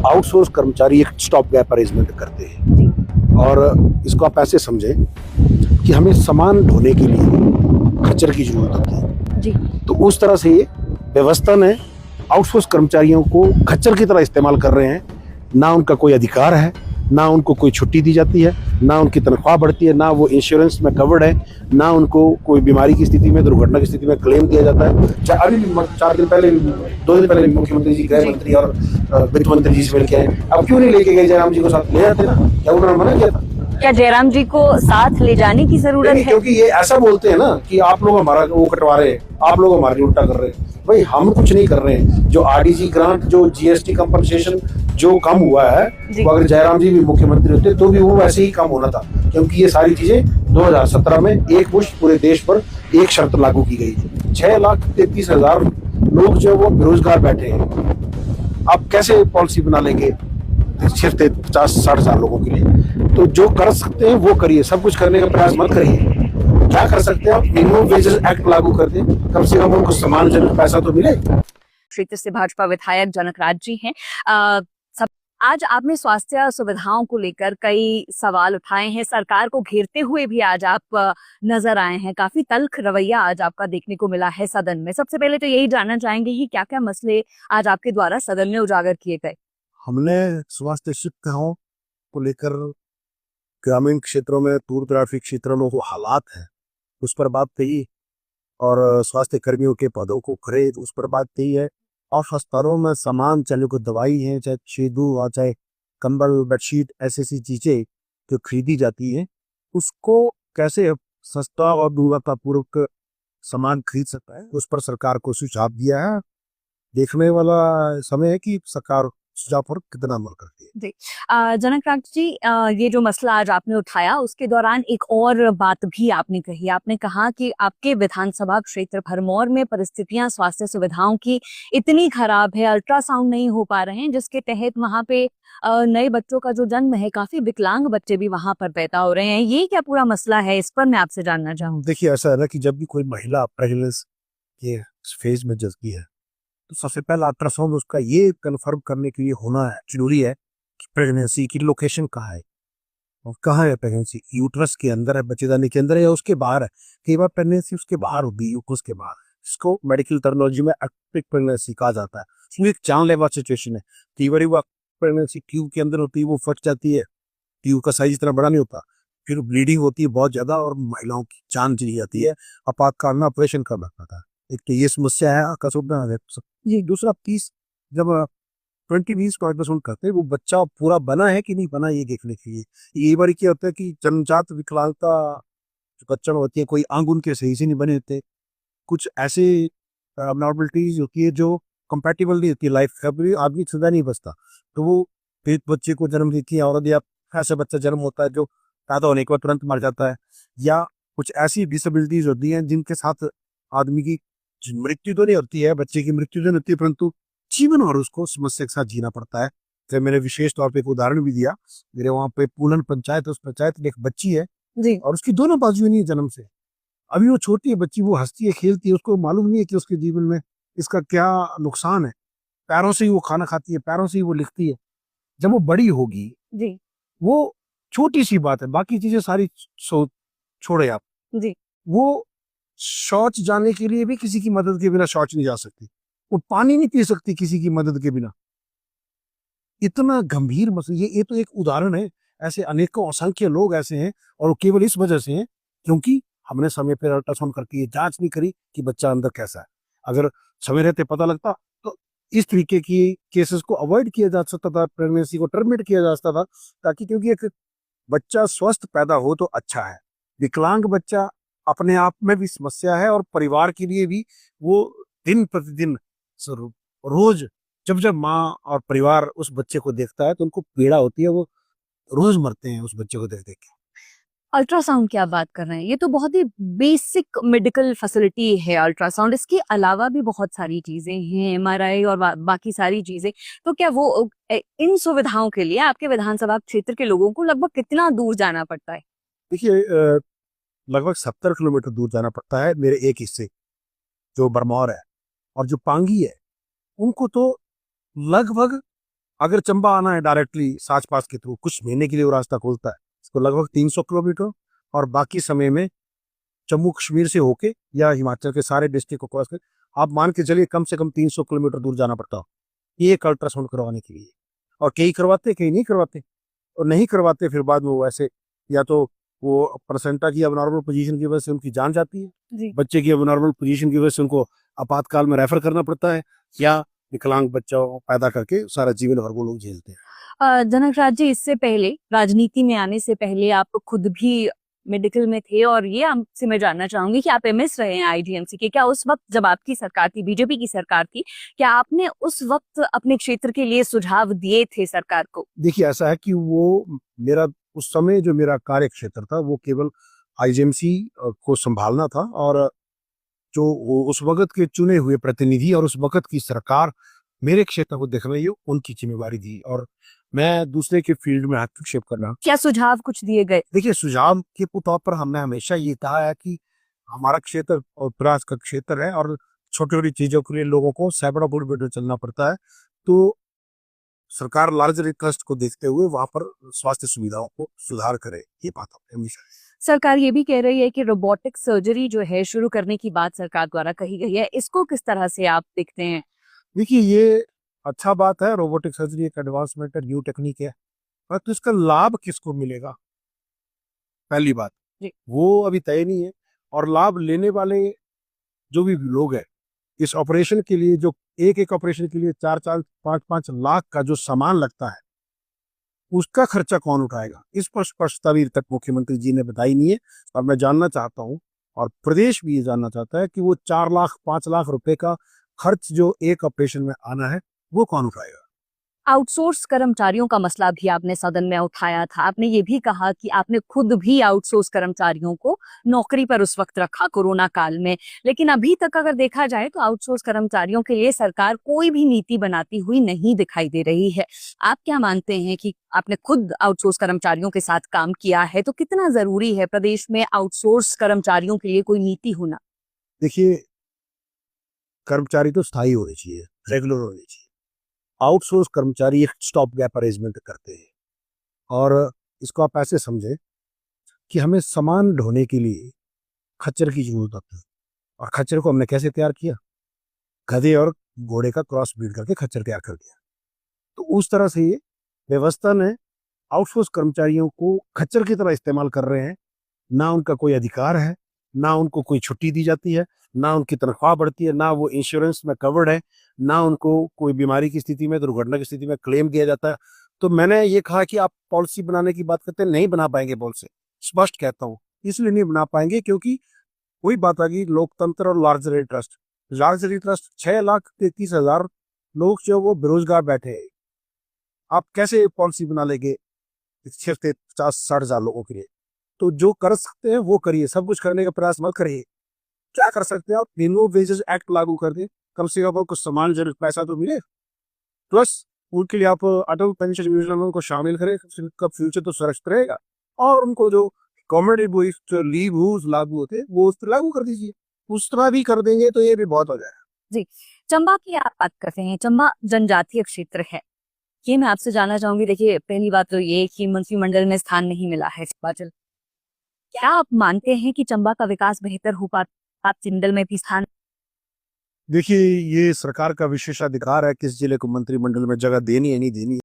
Outsource कर्मचारी एक stop gap arrangement करते हैं जी और इसको आप ऐसे समझें कि हमें सामान ढोने के लिए खच्चर की जरूरत होती है, जी तो उस तरह से ये व्यवस्था ने आउटसोर्स कर्मचारियों को खच्चर की तरह इस्तेमाल कर रहे हैं। ना उनका कोई अधिकार है, ना उनको कोई छुट्टी दी जाती है, ना उनकी तनख्वाह बढ़ती है, ना वो इंश्योरेंस में कवर्ड है, ना उनको कोई बीमारी की स्थिति में, दुर्घटना की स्थिति में क्लेम दिया जाता है। अभी 4 दिन पहले, 2 दिन पहले मुख्यमंत्री जी, गृह मंत्री और वित्त मंत्री जी से मिल के आए। अब क्यों नहीं लेके गए जयराम जी को साथ? ले जाते ना, क्या उन्होंने मना किया था? क्या जयराम जी को साथ ले जाने की जरूरत है? क्योंकि ये ऐसा बोलते हैं ना कि आप लोग हमारा वो कटवा रहे हैं, आप लोग हमारे उल्टा कर रहे हैं। भाई हम कुछ नहीं कर रहे हैं। जो आरडीजी ग्रांट, जो जीएसटी कंपनसेशन जो कम हुआ है, वो अगर जयराम जी भी मुख्यमंत्री होते तो भी वो वैसे ही कम होना था, क्योंकि ये सारी चीजें 2017 में एक मुश्त पूरे देश पर एक शर्त लागू की गई थी। 6,33,000 लोग जो वो बेरोजगार बैठे हैं। आप कैसे पॉलिसी बना लेंगे सिर्फ 50-60 हजार लोगों के लिए? तो जो कर सकते हैं वो करिए, सब कुछ करने का प्रयास मत करिए। क्या कर सकते हैं आप? मिनिमम वेजेस एक्ट लागू कर दें, कम से कम उनको सम्मानजनक पैसा तो मिले। क्षेत्र से भाजपा विधायक जनकराज जी हैं। आज आपने स्वास्थ्य सुविधाओं को लेकर कई सवाल उठाए हैं, सरकार को घेरते हुए भी आज आप नजर आए हैं। काफी तल्ख रवैया आज आपका देखने को मिला है सदन में। सबसे पहले तो यही जानना चाहेंगे कि क्या क्या मसले आज आपके द्वारा सदन में उजागर किए गए? हमने स्वास्थ्य सुविधाओं को लेकर ग्रामीण क्षेत्रों में, दूर दराज क्षेत्रों में जो हालात हैं उस पर बात कही, और स्वास्थ्य कर्मियों के पदों को खरीद उस पर बात कही है। और अस्पतालों में सामान, चाहे को दवाई है, चाहे शेदू और चाहे कंबल, बेडशीट, ऐसी ऐसी चीजें जो खरीदी जाती हैं, उसको कैसे सस्ता और गुणवत्तापूर्वक सामान खरीद सकता है, उस पर सरकार को सुझाव दिया है। देखने वाला समय है कि सरकार सुझाव पर कितना अमल करती है। जी जनकराज जी, ये जो मसला आज आपने उठाया, उसके दौरान एक और बात भी आपने कही। आपने कहा कि आपके विधानसभा क्षेत्र भरमौर में परिस्थितियां स्वास्थ्य सुविधाओं की इतनी खराब है, अल्ट्रासाउंड नहीं हो पा रहे हैं, जिसके तहत वहां पे नए बच्चों का जो जन्म है, काफी विकलांग बच्चे भी वहां पर पैदा हो रहे हैं। ये क्या पूरा मसला है? इस पर मैं आपसे जानना चाहूँ। देखिए, ऐसा है ना कि जब भी कोई महिला प्रेगनेंस के फेज में जलती है तो सबसे पहला अल्ट्रासाउंड उसका ये कंफर्म करने के लिए होना है, जरूरी है कि प्रेगनेंसी की लोकेशन कहाँ है, और कहाँ है प्रेगनेंसी, यूट्रस के अंदर है, बच्चेदानी के अंदर है, या उसके बाहर है। कई बार प्रेगनेंसी उसके बाहर होती है, यूट्रस के बाहर। इसको मेडिकल टर्मिनोलॉजी में एक्टिक प्रेगनेंसी कहा जाता है। इसमें एक जानलेवा सिचुएशन है। कई बार वो प्रेगनेंसी ट्यूब के अंदर होती है, वो फट जाती है, ट्यूब का साइज इतना बड़ा नहीं होता, फिर ब्लीडिंग होती है बहुत ज्यादा और महिलाओं की जान चली जाती है। आपातकाल में ऑपरेशन करना पड़ता है। एक तो ये समस्या है जी। दूसरा पीस, जब 20-20% करते हैं, वो बच्चा पूरा बना है कि नहीं बना ये देखने के लिए। ये बार क्या होता है कि जन्मजात विकलांगता जो बच्चों में होती है, कोई अंग उनके सही से नहीं बने होते, कुछ ऐसे अबनॉर्मलिटीज होती है जो कंपैटिबल नहीं होती लाइफ का, आदमी सदा नहीं बचता, तो वो फिर बच्चे को जन्म देती है औरत, या ऐसा बच्चा जन्म होता है जो पैदा होने के बाद तुरंत मर जाता है, या कुछ ऐसी डिसेबिलिटीज होती हैं जिनके साथ आदमी की मृत्यु तो नहीं होती है, बच्चे की मृत्यु तो नहीं होती है, परंतु जीवन और उसको समस्या के साथ जीना पड़ता है। तो मैंने विशेष तौर पे एक उदाहरण भी दिया। मेरे वहाँ पे पूलन पंचायत, उस पंचायत में एक बच्ची है जी और उसकी दोनों बाजू नहीं है जन्म से। अभी वो छोटी है बच्ची, वो हंसती है, खेलती है, उसको मालूम नहीं है कि उसके जीवन में इसका क्या नुकसान है। पैरों से ही वो खाना खाती है, पैरों से ही वो लिखती है। जब वो बड़ी होगी, जी वो छोटी सी बात है, बाकी चीजें सारी छोड़े आप, जी वो शौच जाने के लिए भी किसी की मदद के बिना शौच नहीं जा सकती, वो पानी नहीं पी सकती किसी की मदद के बिना। इतना गंभीर मसला, ये तो एक उदाहरण है। ऐसे अनेकों असंख्य लोग ऐसे हैं, और केवल इस वजह से हैं क्योंकि हमने समय पर अल्ट्रासाउंड करके ये जांच नहीं करी कि बच्चा अंदर कैसा है। अगर समय रहते पता लगता तो इस तरीके की केसेस को अवॉइड किया जा सकता था, प्रेगनेंसी को टर्मिनेट किया जा सकता था, ताकि क्योंकि एक बच्चा स्वस्थ पैदा हो तो अच्छा है। विकलांग बच्चा अपने आप में भी समस्या है, और परिवार के लिए भी वो दिन प्रतिदिन रोज जब जब माँ और परिवार उस बच्चे को देखता है तो उनको पीड़ा होती है, वो रोज मरते हैं उस बच्चे को देख देख के। अल्ट्रासाउंड की आप बात कर रहे हैं, ये तो बहुत ही बेसिक मेडिकल फैसिलिटी है अल्ट्रासाउंड। इसके अलावा भी बहुत सारी चीजें हैं, एमआरआई और बाकी सारी चीजें। तो क्या वो इन सुविधाओं के लिए आपके विधानसभा क्षेत्र के लोगों को लगभग कितना दूर जाना पड़ता है? देखिए, लगभग 70 किलोमीटर दूर जाना पड़ता है मेरे एक हिस्से, जो बरमौर है, और जो पांगी है उनको तो लगभग अगर चंबा आना है डायरेक्टली साच पास के थ्रू कुछ महीने के लिए वो रास्ता खोलता है, इसको लगभग 300 किलोमीटर, और बाकी समय में जम्मू कश्मीर से होके या हिमाचल के सारे डिस्ट्रिक्ट को क्रॉस कर आप मान के चलिए कम से कम 300 किलोमीटर दूर जाना पड़ता है एक अल्ट्रासाउंड करवाने के लिए। और कई करवाते, कई नहीं करवाते, और नहीं करवाते फिर बाद में वो ऐसे या तो वो प्लेसेंटा की अबनॉर्मल पोजीशन की वजह से उनकी जान जाती है, जी। बच्चे की अबनॉर्मल पोजीशन की वजह से उनको आपातकाल में रेफर करना पड़ता है, या विकलांग बच्चा पैदा करके सारा जीवन भर वो लोग झेलते हैं। जनक राज जी, इससे पहले राजनीति में आने से पहले आप खुद भी मेडिकल में थे, और ये आपसे मैं जानना चाहूंगी कि आप एमएस रहे हैं आईजीएमसी के। क्या उस वक्त जब आपकी सरकार थी, बीजेपी की सरकार थी, क्या आपने उस वक्त अपने क्षेत्र के लिए सुझाव दिए थे सरकार को? देखिए ऐसा है कि वो मेरा उस समय जो मेरा कार्य क्षेत्र था वो केवल आईजीएमसी को संभालना था, और जो उस वक्त के चुने हुए प्रतिनिधि और उस वक्त की सरकार मेरे क्षेत्र को देख रही है उनकी जिम्मेवारी थी, और मैं दूसरे के फील्ड में हस्तक्षेप करना। क्या सुझाव कुछ दिए गए? देखिए सुझाव के तौर पर हमने हमेशा ये कहा है कि हमारा क्षेत्र और प्रयास का क्षेत्र है, और छोटी छोटी चीजों के लिए लोगों को सैकड़ों किलोमीटर चलना पड़ता है, तो सरकार लार्जर इंटरेस्ट को देखते हुए वहां पर स्वास्थ्य सुविधाओं को सुधार करे, ये बात हमने हमेशा। सरकार ये भी कह रही है कि रोबोटिक सर्जरी जो है शुरू करने की बात सरकार द्वारा कही गई है, इसको किस तरह से आप देखते हैं? देखिए ये अच्छा बात है, रोबोटिक सर्जरी एक एडवांसमेंट है, न्यू टेक्निक है, पर तो इसका लाभ किसको मिलेगा, पहली बात जी। वो अभी तय नहीं है। और लाभ लेने वाले जो भी लोग हैं इस ऑपरेशन के लिए, जो एक ऑपरेशन के लिए 4-4, 5-5 लाख का जो सामान लगता है उसका खर्चा कौन उठाएगा, इस पर स्पष्टता अभी तक मुख्यमंत्री जी ने बताई नहीं है। और मैं जानना चाहता हूं, और प्रदेश भी ये जानना चाहता है कि वो 4 लाख 5 लाख रुपए का खर्च जो एक ऑपरेशन में आना है वो कौन उठाएगा। आउटसोर्स कर्मचारियों का मसला भी आपने सदन में उठाया था। आपने ये भी कहा कि आपने खुद भी आउटसोर्स कर्मचारियों को नौकरी पर उस वक्त रखा कोरोना काल में, लेकिन अभी तक अगर देखा जाए तो आउटसोर्स कर्मचारियों के लिए सरकार कोई भी नीति बनाती हुई नहीं दिखाई दे रही है। आप क्या मानते हैं कि आपने खुद आउटसोर्स कर्मचारियों के साथ काम किया है, तो कितना जरूरी है प्रदेश में आउटसोर्स कर्मचारियों के लिए कोई नीति होना? देखिए कर्मचारी तो स्थायी होने चाहिए, रेगुलर होने चाहिए। आउटसोर्स कर्मचारी एक स्टॉप गैप अरेंजमेंट करते हैं, और इसको आप ऐसे समझें कि हमें सामान ढोने के लिए खच्चर की जरूरत होती है, और खच्चर को हमने कैसे तैयार किया, गधे और घोड़े का क्रॉस ब्रीड करके खच्चर तैयार कर दिया। तो उस तरह से ये व्यवस्था ने आउटसोर्स कर्मचारियों को खच्चर की तरह इस्तेमाल कर रहे हैं, ना उनका कोई अधिकार है, ना उनको कोई छुट्टी दी जाती है, ना उनकी तनख्वाह बढ़ती है, ना वो इंश्योरेंस में कवर्ड है, ना उनको कोई बीमारी की स्थिति में, दुर्घटना की स्थिति में क्लेम किया जाता है। तो मैंने ये कहा कि आप पॉलिसी बनाने की बात करते हैं, नहीं बना पाएंगे, पॉलिसी स्पष्ट कहता हूँ, इसलिए नहीं बना पाएंगे क्योंकि वही बात आ गई लोकतंत्र और लार्जर इंटरेस्ट। लार्जर इंटरेस्ट 6,33,000 लोग जो वो बेरोजगार बैठे हैं, आप कैसे पॉलिसी बना लेंगे सिर्फ 50-60,000 लोगों के लिए? तो जो कर सकते हैं वो करिए, सब कुछ करने का प्रयास मत करिए। क्या कर सकते हैं आप, मिनिमम वेजेस एक्ट लागू कर दें, कम से कम कुछ समान जरूर पैसा तो मिले, प्लस उनके लिए आप अटल पेंशन योजना में उनको शामिल करें, का फ्यूचर तो सुरक्षित रहेगा। और उनको जो गवर्नमेंट लीव लागू होते हैं वो उस तरह लागू कर दीजिए, उस तरह भी कर देंगे तो ये भी बहुत हो जाएगा। जी, चंबा की आप बात करते हैं, चंबा जनजातीय क्षेत्र है, ये मैं आपसे जानना चाहूंगी। देखिए पहली बात तो ये कि मंत्रिमंडल में स्थान नहीं मिला है बादल, क्या आप मानते हैं कि चंबा का विकास बेहतर हो पाता जिंदल में भी स्थान? देखिए ये सरकार का विशेषाधिकार है किस जिले को मंत्रिमंडल में जगह देनी है नहीं देनी।